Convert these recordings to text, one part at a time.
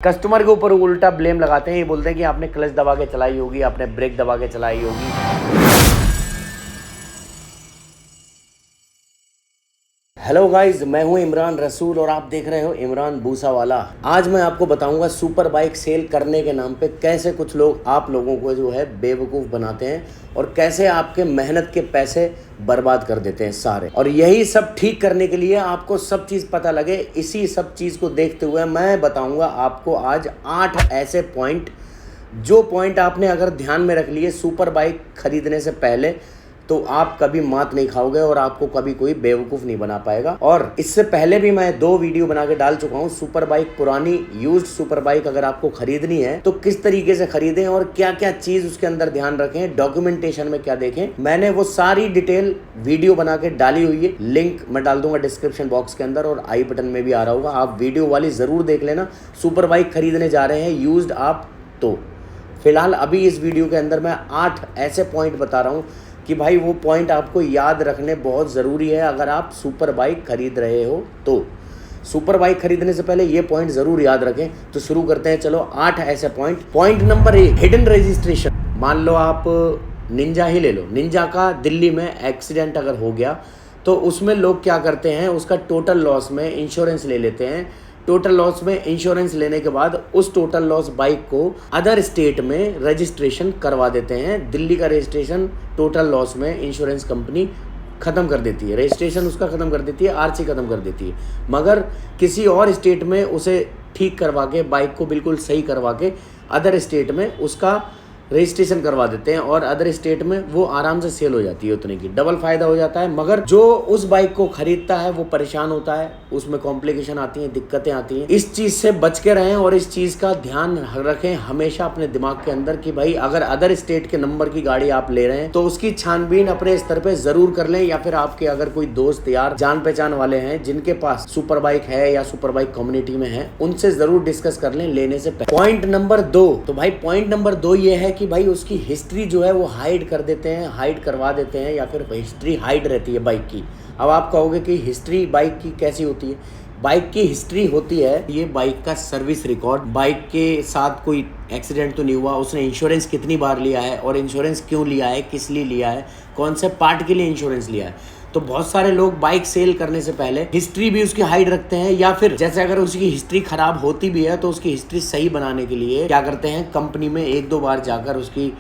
Customer के ऊपर उल्टा ब्लेम लगाते हैं। ये बोलते हैं कि आपने क्लच दबा के चलाई होगी, आपने ब्रेक दबा के चलाई होगी। हेलो गाइस, मैं हूं इमरान रसूल और आप देख रहे हो इमरान भूसावाला। आज मैं आपको बताऊंगा सुपर बाइक सेल करने के नाम पे कैसे कुछ लोग आप लोगों को जो है बेवकूफ़ बनाते हैं और कैसे आपके मेहनत के पैसे बर्बाद कर देते हैं सारे। और यही सब ठीक करने के लिए आपको सब चीज़ पता लगे, इसी सब चीज़ को देखते हुए मैं बताऊंगा आपको आज 8 ऐसे पॉइंट, जो पॉइंट आपने अगर ध्यान में रख लिए सुपर बाइक खरीदने से पहले तो आप कभी मात नहीं खाओगे और आपको कभी कोई बेवकूफ़ नहीं बना पाएगा। और इससे पहले भी मैं 2 वीडियो बना के डाल चुका हूँ। सुपर बाइक, पुरानी यूज्ड सुपर बाइक अगर आपको खरीदनी है तो किस तरीके से खरीदें और क्या क्या चीज़ उसके अंदर ध्यान रखें, डॉक्यूमेंटेशन में क्या देखें, मैंने वो सारी डिटेल वीडियो बना के डाली हुई है। लिंक मैं डाल दूंगा डिस्क्रिप्शन बॉक्स के अंदर और आई बटन में भी आ रहा होगा, आप वीडियो वाली ज़रूर देख लेना। सुपर बाइक खरीदने जा रहे हैं यूज्ड आप तो। फिलहाल अभी इस वीडियो के अंदर मैं 8 ऐसे पॉइंट बता रहा हूँ कि भाई वो पॉइंट आपको याद रखने बहुत ज़रूरी है अगर आप सुपर बाइक खरीद रहे हो तो। सुपर बाइक खरीदने से पहले ये पॉइंट ज़रूर याद रखें। तो शुरू करते हैं, चलो 8 ऐसे point. Point number 1, hidden registration. मान लो आप निंजा ही ले लो, निंजा का दिल्ली में एक्सीडेंट अगर हो गया तो उसमें लोग क्या करते हैं, उसका टोटल लॉस में इंश्योरेंस ले लेते हैं। टोटल लॉस में इंश्योरेंस लेने के बाद उस टोटल लॉस बाइक को अदर स्टेट में रजिस्ट्रेशन करवा देते हैं। दिल्ली का रजिस्ट्रेशन टोटल लॉस में इंश्योरेंस कंपनी ख़त्म कर देती है, रजिस्ट्रेशन उसका ख़त्म कर देती है, आरसी ख़त्म कर देती है। मगर किसी और स्टेट में उसे ठीक करवा के, बाइक को बिल्कुल सही करवा के अदर स्टेट में उसका रजिस्ट्रेशन करवा देते हैं और अदर स्टेट में वो आराम से सेल हो जाती है, उतने की डबल फायदा हो जाता है। मगर जो उस बाइक को खरीदता है वो परेशान होता है, उसमें कॉम्प्लिकेशन आती हैं, दिक्कतें आती हैं। इस चीज़ से बच के रहें और इस चीज़ का ध्यान रखें हमेशा अपने दिमाग के अंदर कि भाई अगर अदर स्टेट के नंबर की गाड़ी आप ले रहे हैं तो उसकी छानबीन अपने स्तर पर ज़रूर कर लें, या फिर आपके अगर कोई दोस्त यार जान पहचान वाले हैं जिनके पास सुपर बाइक है या सुपर बाइक कम्युनिटी में है, उनसे ज़रूर डिस्कस कर लें लेने से पहले। पॉइंट नंबर 2, तो भाई पॉइंट नंबर 2 ये है कि भाई उसकी हिस्ट्री जो है वो हाइड कर देते हैं, हाइड करवा देते हैं, या फिर हिस्ट्री हाइड रहती है बाइक की। अब आप कहोगे कि हिस्ट्री बाइक की कैसी होती है? बाइक की हिस्ट्री होती है ये बाइक का सर्विस रिकॉर्ड, बाइक के साथ कोई एक्सीडेंट तो नहीं हुआ, उसने इंश्योरेंस कितनी बार लिया है और इंश्योरेंस क्यों लिया है, किस लिए लिया है, कौन से पार्ट के लिए इंश्योरेंस लिया है। तो बहुत सारे लोग बाइक सेल करने से पहले हिस्ट्री भी उसकी हाइड रखते हैं, या फिर जैसे अगर उसकी हिस्ट्री खराब होती भी है तो उसकी हिस्ट्री सही बनाने के लिए क्या करते हैं, कंपनी में 1-2 बार जाकर उसकी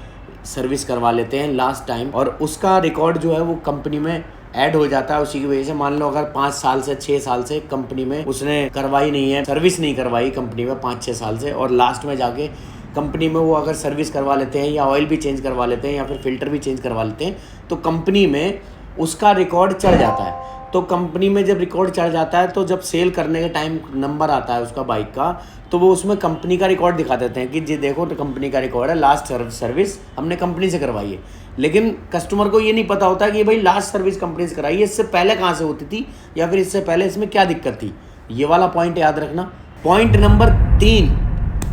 सर्विस करवा लेते हैं लास्ट टाइम, और उसका रिकॉर्ड जो है वो कंपनी में ऐड हो जाता है। उसी की वजह से मान लो अगर 5 साल से 6 साल से कंपनी में उसने करवाई नहीं है, सर्विस नहीं करवाई कंपनी में 5-6 साल से, और लास्ट में जाके कंपनी में वो अगर सर्विस करवा लेते हैं या ऑयल भी चेंज करवा लेते हैं या फिर फिल्टर भी चेंज करवा लेते हैं तो कंपनी में उसका रिकॉर्ड चढ़ जाता है। तो कंपनी में जब रिकॉर्ड चढ़ जाता है तो जब सेल करने के टाइम नंबर आता है उसका बाइक का, तो वो उसमें कंपनी का रिकॉर्ड दिखा देते हैं कि जी देखो तो कंपनी का रिकॉर्ड है, लास्ट सर्विस हमने कंपनी से करवाई है। लेकिन कस्टमर को ये नहीं पता होता कि भाई लास्ट सर्विस कंपनी से कराई है, इससे पहले कहाँ से होती थी या फिर इससे पहले इसमें क्या दिक्कत थी। ये वाला पॉइंट याद रखना। पॉइंट नंबर 3,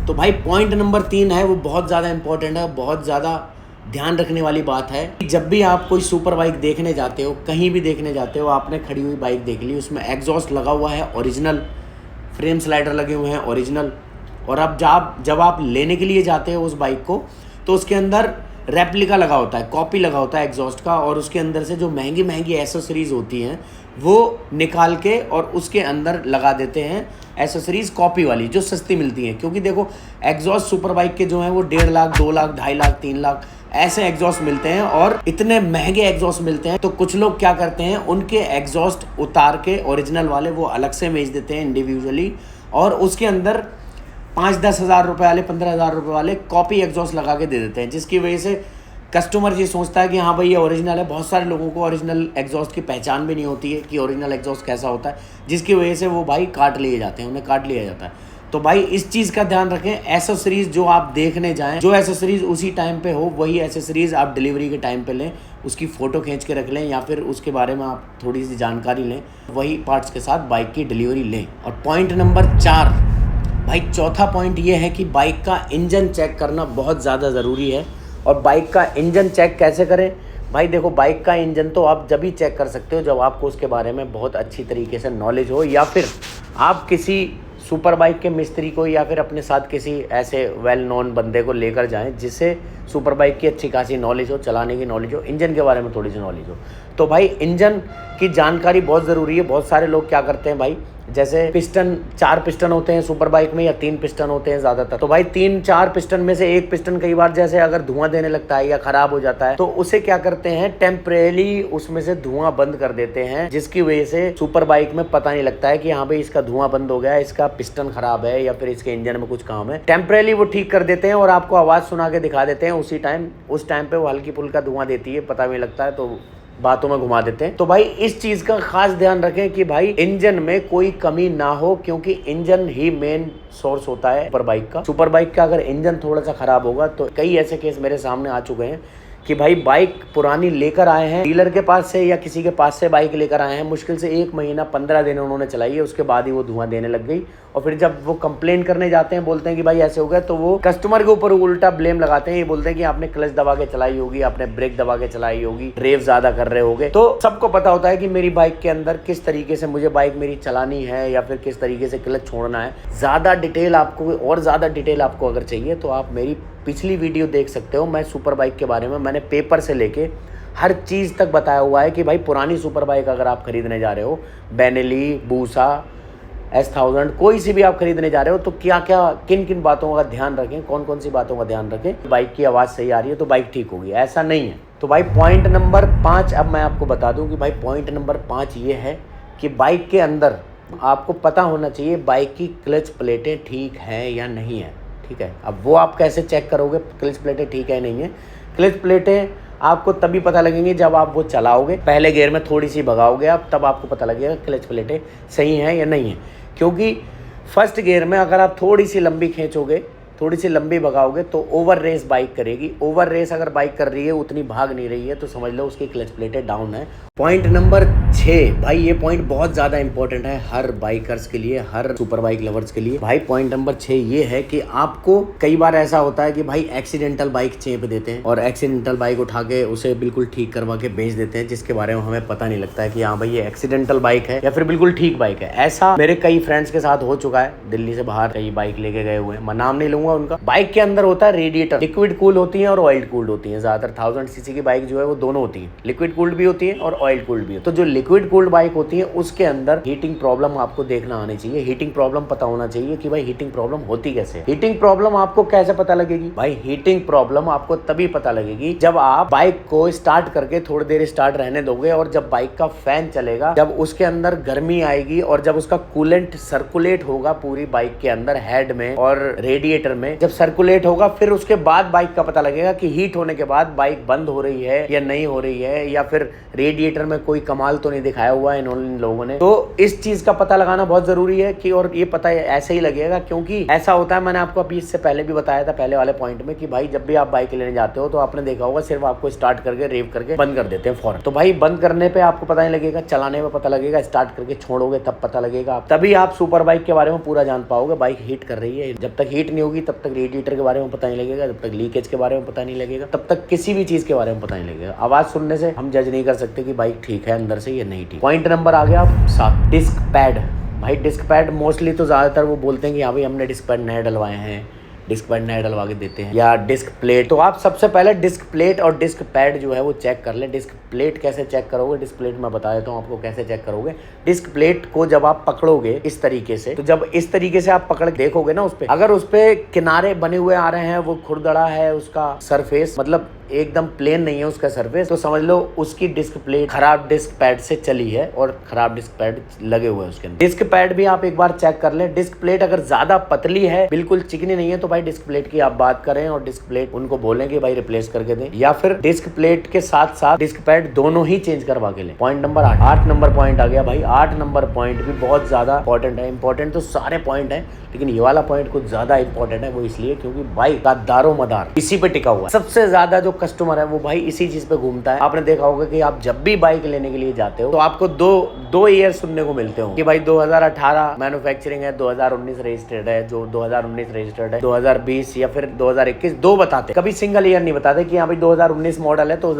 तो भाई पॉइंट नंबर 3 है वो बहुत ज़्यादा इंपॉर्टेंट है, बहुत ज़्यादा ध्यान रखने वाली बात है। जब भी आप कोई सुपर बाइक देखने जाते हो, कहीं भी देखने जाते हो, आपने खड़ी हुई बाइक देख ली, उसमें एग्जॉस्ट लगा हुआ है ओरिजिनल, फ्रेम स्लाइडर लगे हुए हैं ओरिजिनल, और अब जब आप लेने के लिए जाते हो उस बाइक को तो उसके अंदर रेप्लिका लगा होता है, कॉपी लगा होता है एग्जॉस्ट का, और उसके अंदर से जो महंगी महंगी एसेसरीज होती हैं वो निकाल के और उसके अंदर लगा देते हैं एसेसरीज कॉपी वाली जो सस्ती मिलती हैं। क्योंकि देखो एग्जॉस्ट सुपर बाइक के जो हैं वो 1.5 लाख, 2 लाख, 2.5 लाख, 3 लाख ऐसे एग्जॉस्ट मिलते हैं, और इतने महंगे एग्जॉस्ट मिलते हैं। तो कुछ लोग क्या करते हैं, उनके एग्जॉस्ट उतार के ओरिजिनल वाले वो अलग से बेच देते हैं इंडिविजुअली, और उसके अंदर 5-10 हज़ार रुपये वाले, 15 हज़ार रुपये वाले कॉपी एग्जॉस्ट लगा के दे देते हैं, जिसकी वजह से कस्टमर ये सोचता है कि हाँ भाई ये ओरिजिनल है। बहुत सारे लोगों को ओरिजिनल एग्जॉस्ट की पहचान भी नहीं होती है कि ओरिजिनल एग्जॉस्ट कैसा होता है, जिसकी वजह से वो भाई काट लिए जाते हैं, उन्हें काट लिया जाता है। तो भाई इस चीज़ का ध्यान रखें, एसेसरीज जो आप देखने जाएं, जो एसेसरीज उसी टाइम पे हो वही एसेसरीज आप डिलीवरी के टाइम पे लें, उसकी फ़ोटो खींच के रख लें, या फिर उसके बारे में आप थोड़ी सी जानकारी लें, वही पार्ट्स के साथ बाइक की डिलीवरी लें। और पॉइंट नंबर 4, भाई चौथा पॉइंट ये है कि बाइक का इंजन चेक करना बहुत ज़्यादा ज़रूरी है। और बाइक का इंजन चेक कैसे करें? भाई देखो, बाइक का इंजन तो आप जब ही चेक कर सकते हो जब आपको उसके बारे में बहुत अच्छी तरीके से नॉलेज हो, या फिर आप किसी सुपर बाइक के मिस्त्री को या फिर अपने साथ किसी ऐसे वेल नोन बंदे को लेकर जाएं जिससे सुपर बाइक की अच्छी खासी नॉलेज हो, चलाने की नॉलेज हो, इंजन के बारे में थोड़ी सी नॉलेज हो। तो भाई इंजन की जानकारी बहुत ज़रूरी है। बहुत सारे लोग क्या करते हैं भाई, जैसे पिस्टन 4 पिस्टन होते हैं सुपर बाइक में या 3 पिस्टन होते हैं ज़्यादातर, तो भाई 3-4 पिस्टन में से एक पिस्टन कई बार जैसे अगर धुआं देने लगता है या खराब हो जाता है तो उसे क्या करते हैं, टेम्परेली उसमें से धुआं बंद कर देते हैं, जिसकी वजह से सुपर बाइक में पता नहीं लगता है कि हाँ भाई इसका धुआं बंद हो गया है, इसका पिस्टन खराब है या फिर इसके इंजन में कुछ काम है। टेम्परेली वो ठीक कर देते हैं और आपको आवाज़ सुना के दिखा देते हैं उसी टाइम। उस टाइम पे वो हल्की फुल्का धुआं देती है, पता नहीं लगता है, तो बातों में घुमा देते हैं। तो भाई इस चीज का खास ध्यान रखें कि भाई इंजन में कोई कमी ना हो, क्योंकि इंजन ही मेन सोर्स होता है सुपर बाइक का। सुपर बाइक का अगर इंजन थोड़ा सा खराब होगा तो कई ऐसे केस मेरे सामने आ चुके हैं कि भाई बाइक पुरानी लेकर आए हैं डीलर के पास से या किसी के पास से बाइक लेकर आए हैं, मुश्किल से 1 महीना 15 दिन उन्होंने चलाई है, उसके बाद ही वो धुआं देने लग गई। और फिर जब वो कंप्लेन करने जाते हैं, बोलते हैं कि भाई ऐसे हो गया, तो वो कस्टमर के ऊपर उल्टा ब्लेम लगाते हैं। ये बोलते हैं कि आपने क्लच दबा के चलाई होगी, आपने ब्रेक दबा के चलाई होगी, ड्राइव ज्यादा कर रहे होगे। तो सबको पता होता है कि मेरी बाइक के अंदर किस तरीके से मुझे बाइक मेरी चलानी है या फिर किस तरीके से क्लच छोड़ना है। ज्यादा डिटेल आपको अगर चाहिए तो आप मेरी पिछली वीडियो देख सकते हो। मैं सुपर बाइक के बारे में मैंने पेपर से लेके हर चीज़ तक बताया हुआ है कि भाई पुरानी सुपर बाइक अगर आप खरीदने जा रहे हो, बेनेली, बूसा, S1000 कोई सी भी आप खरीदने जा रहे हो, तो क्या क्या किन किन बातों का ध्यान रखें, कौन कौन सी बातों का ध्यान रखें। बाइक की आवाज़ सही आ रही है तो बाइक ठीक होगी, ऐसा नहीं है। तो भाई पॉइंट नंबर 5 अब मैं आपको बता दूं कि भाई पॉइंट नंबर 5 ये है कि बाइक के अंदर आपको पता होना चाहिए बाइक की क्लच प्लेटें ठीक है या नहीं है। ठीक है, अब वो आप कैसे चेक करोगे क्लच प्लेटें ठीक है नहीं है? क्लच प्लेटें आपको तभी पता लगेंगी जब आप वो चलाओगे, पहले गियर में थोड़ी सी भगाओगे आप, तब आपको पता लगेगा क्लच प्लेटें सही हैं या नहीं है। क्योंकि फर्स्ट गियर में अगर आप थोड़ी सी लंबी खींचोगे, थोड़ी सी लंबी भगाओगे तो ओवर रेस बाइक करेगी। ओवर रेस अगर बाइक कर रही है, उतनी भाग नहीं रही है, तो समझ लो उसकी क्लच प्लेटें डाउन है। पॉइंट नंबर 6 भाई, ये पॉइंट बहुत ज़्यादा इंपॉर्टेंट है हर बाइकर्स के लिए, हर सुपर बाइक लवर्स के लिए। भाई पॉइंट नंबर 6 ये है कि आपको कई बार ऐसा होता है कि भाई एक्सीडेंटल बाइक चेप देते हैं और एक्सीडेंटल बाइक उठा के उसे बिल्कुल ठीक करवा के बेच देते हैं, जिसके बारे में हमें पता नहीं लगता है कि हाँ भाई ये एक्सीडेंटल बाइक है या फिर बिल्कुल ठीक बाइक है। ऐसा मेरे कई फ्रेंड्स के साथ हो चुका है, दिल्ली से बाहर कई बाइक लेके गए हुए हैं, मैं नाम नहीं लूंगा उनका। बाइक के अंदर होता है रेडिएटर, लिक्विड कूल होती है और ऑयल कूल्ड होती है। ज्यादातर 1000 सीसी की बाइक जो है वो दोनों होती है, लिक्विड कूल्ड भी होती है और ऑयल कूल्ड भी है। तो जो लिक्विड कूल्ड बाइक होती है उसके अंदर हीटिंग प्रॉब्लम आपको देखना आनी चाहिए। हीटिंग प्रॉब्लम पता होना चाहिए कि भाई हीटिंग प्रॉब्लम होती कैसे है। हीटिंग प्रॉब्लम आपको कैसे पता लगेगी? भाई हीटिंग प्रॉब्लम आपको तभी पता लगेगी जब आप बाइक को स्टार्ट करके थोड़ी देर स्टार्ट रहने दोगे और जब बाइक का फैन चलेगा, जब उसके अंदर गर्मी आएगी और जब उसका कूलेंट सर्कुलेट होगा पूरी बाइक के अंदर, हेड में और रेडिएटर में जब सर्कुलेट होगा, फिर उसके बाद बाइक का पता लगेगा कि हीट होने के बाद बाइक बंद हो रही है या नहीं हो रही है, या फिर रेडिएटर में कोई कमाल तो नहीं दिखाया हुआ है इन लोगों ने। तो इस चीज का पता लगाना बहुत जरूरी है कि, और ये पता ऐसे ही लगेगा क्योंकि ऐसा होता है, मैंने आपको अभी इससे पहले भी बताया था पहले वाले पॉइंट में कि भाई जब भी आप बाइक लेने जाते हो तो आपने देखा होगा सिर्फ आपको स्टार्ट करके रेव करके बंद कर देते हैं फौरन। तो भाई बंद करने पे आपको पता नहीं लगेगा, चलाने में पता लगेगा, स्टार्ट करके छोड़ोगे तब पता लगेगा, तभी आप सुपर बाइक के बारे में पूरा जान पाओगे बाइक हीट कर रही है। जब तक हीट नहीं होगी तब तक रेडिएटर के बारे में पता नहीं लगेगा, जब तक लीकेज के बारे में पता नहीं लगेगा, तब तक किसी भी चीज के बारे में पता नहीं लगेगा। आवाज सुनने से हम जज नहीं कर सकते कि बाइक ठीक है अंदर से या नहीं ठीक। पॉइंट नंबर आ गया 7, डिस्क पैड। भाई डिस्क पैड मोस्टली तो ज़्यादातर वो बोलते हैं कि हाँ भाई हमने डिस्क पैड नए डलवाए हैं, डिस्क पैड नए डलवा के देते हैं, या डिस्क प्लेट। तो आप सबसे पहले डिस्क प्लेट और डिस्क पैड जो है वो चेक कर ले। डिस्क प्लेट कैसे चेक करोगे? डिस्क प्लेट मैं बता देता हूँ आपको कैसे चेक करोगे। डिस्क प्लेट को जब आप पकड़ोगे इस तरीके से, तो जब इस तरीके से आप पकड़ देखोगे ना उस पे, अगर उस पे किनारे बने हुए आ रहे हैं, वो खुरदड़ा है उसका सरफेस, मतलब एकदम प्लेन नहीं है उसका सरफेस, तो समझ लो उसकी डिस्क प्लेट खराब डिस्क पैड से चली है और खराब डिस्क पैड लगे हुए हैं उसके अंदर। डिस्क पैड भी आप एक बार चेक कर लें। डिस्क प्लेट अगर ज्यादा पतली है, बिल्कुल चिकनी नहीं है, तो भाई डिस्क प्लेट की आप बात करें और डिस्क प्लेट उनको बोलें कि भाई रिप्लेस करके दें, या फिर डिस्क प्लेट के साथ साथ डिस्क पैड दोनों ही चेंज करवा के लें। पॉइंट नंबर 8 नंबर पॉइंट आ गया भाई। 8 नंबर पॉइंट भी बहुत ज्यादा इंपॉर्टेंट है। इंपॉर्टेंट तो सारे पॉइंट है, लेकिन ये वाला पॉइंट कुछ ज्यादा इंपॉर्टेंट है। वो इसलिए क्योंकि बाइक का दारोमदार इसी पे टिका हुआ है। सबसे ज्यादा जो कस्टमर है वो भाई इसी चीज पे घूमता है। आपने देखा होगा कि आप जब भी बाइक लेने के लिए जाते हो तो आपको दो ईयर सुनने को मिलते हो कि भाई 2018 मैन्युफैक्चरिंग है, 2019 रजिस्टर्ड है, जो 2019 रजिस्टर्ड है, 2020 या फिर 2021 दो बताते, कभी सिंगल ईयर नहीं बताते कि हाँ भाई 2019 मॉडल है तो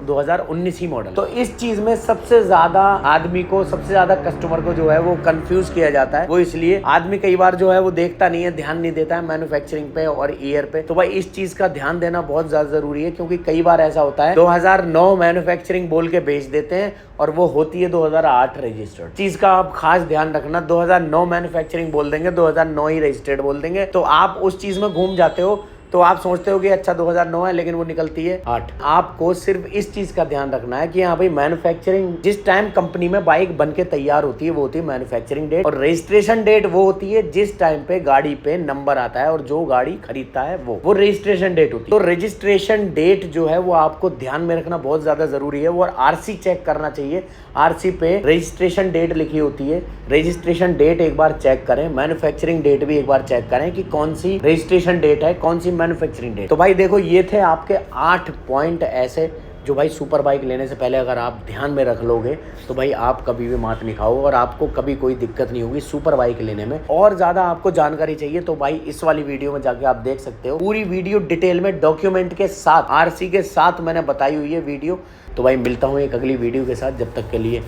2019 ही मॉडल। तो इस चीज में सबसे ज्यादा आदमी को, सबसे ज्यादा कस्टमर को जो है वो कंफ्यूज किया जाता है। वो इसलिए आदमी कई बार जो है वो देखता नहीं है, ध्यान नहीं देता है मैन्युफैक्चरिंग पे और ईयर पे। तो भाई इस चीज का ध्यान देना बहुत ज्यादा जरूरी है, क्योंकि कई बार ऐसा होता है 2009 मैन्युफैक्चरिंग बोल के बेच देते हैं और वो होती है 2008 रजिस्टर्ड। चीज का आप खास ध्यान रखना, 2009 मैन्युफैक्चरिंग बोल देंगे, 2009 ही रजिस्टर्ड बोल देंगे, तो आप उस चीज में घूम जाते हो। तो आप सोचते हो कि अच्छा 2009 है, लेकिन वो निकलती है 8। आपको सिर्फ इस चीज का ध्यान रखना है कि हाँ भाई मैन्युफैक्चरिंग जिस टाइम कंपनी में बाइक बन के तैयार होती है वो होती है मैन्युफैक्चरिंग डेट, और रजिस्ट्रेशन डेट वो होती है जिस टाइम पे गाड़ी पे नंबर आता है और जो गाड़ी खरीदता है वो रजिस्ट्रेशन डेट होती है। तो रजिस्ट्रेशन डेट जो है वो आपको ध्यान में रखना बहुत ज्यादा जरूरी है। वो आरसी चेक करना चाहिए, आरसी पे रजिस्ट्रेशन डेट लिखी होती है, रजिस्ट्रेशन डेट एक बार चेक करें, मैन्युफैक्चरिंग डेट भी एक बार चेक करें कि कौन सी रजिस्ट्रेशन डेट है, कौन सी मैन्युफैक्चरिंग डेट। तो भाई देखो ये थे आपके 8 पॉइंट ऐसे जो भाई सुपर बाइक लेने से पहले अगर आप ध्यान में रख लोगे तो भाई आप कभी भी मात नहीं खाओगे और आपको कभी कोई दिक्कत नहीं होगी सुपर बाइक लेने में। और ज़्यादा आपको जानकारी चाहिए तो भाई इस वाली वीडियो में जाके आप देख सकते हो, पूरी वीडियो डिटेल में डॉक्यूमेंट के साथ, आरसी के साथ मैंने बताई हुई है वीडियो। तो भाई मिलता हूँ एक अगली वीडियो के साथ, जब तक के लिए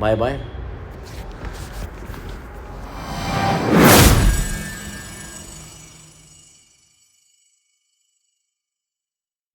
बाय बाय।